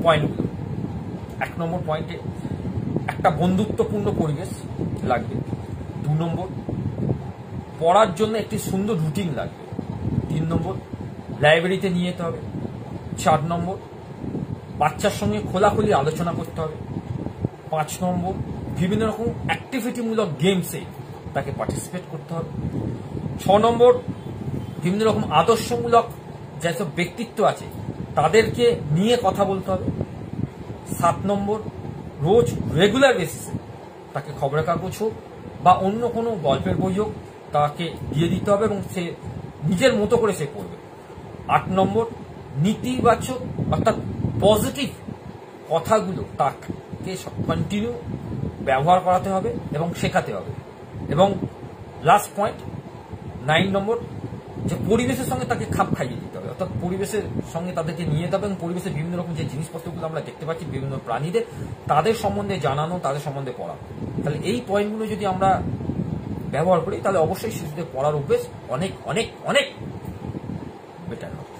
পয়েন্টগুলো। 1 নম্বর পয়েন্টে একটা বন্ধুত্বপূর্ণ পরিবেশ লাগবে। 2 নম্বর, পড়ার জন্য একটি সুন্দর রুটিন লাগবে। 3 নম্বর, লাইব্রেরিতে নিয়ে যেতে হবে। 4 নম্বর, বাচ্চার সঙ্গে খোলাখুলি আলোচনা করতে হবে। 5 নম্বর, বিভিন্ন রকম অ্যাক্টিভিটিমূলক গেমসে তাকে পার্টিসিপেট করতে হবে। 6 নম্বর, বিভিন্ন রকম আদর্শমূলক যেসব ব্যক্তিত্ব আছে তাদেরকে নিয়ে কথা বলতে হবে। 7 নম্বর, রোজ রেগুলার বেসিসে তাকে খবরের কাগজ হোক বা অন্য কোনো গল্পের বই হোক তাকে দিয়ে দিতে হবে এবং সে নিজের মতো করে সে পড়বে। 8 নম্বর, নীতিবাচক অর্থাৎ পজিটিভ কথাগুলো তাকে কন্টিনিউ ব্যবহার করাতে হবে এবং শেখাতে হবে। এবং লাস্ট পয়েন্ট 9 নম্বর, যে পরিবেশের সঙ্গে তাকে খাপ খাইয়ে দিতে হবে, অর্থাৎ পরিবেশের সঙ্গে তাদেরকে নিয়ে যেতে হবে এবং পরিবেশের বিভিন্ন রকম যে জিনিসপত্রগুলো আমরা দেখতে পাচ্ছি বিভিন্ন প্রাণীদের, তাদের সম্বন্ধে জানানো, তাদের সম্বন্ধে পড়ানো। তাহলে এই পয়েন্টগুলো যদি আমরা ব্যবহার করি তাহলে অবশ্যই শিশুদের পড়ার অভ্যেস অনেক অনেক অনেক বেটার হবে।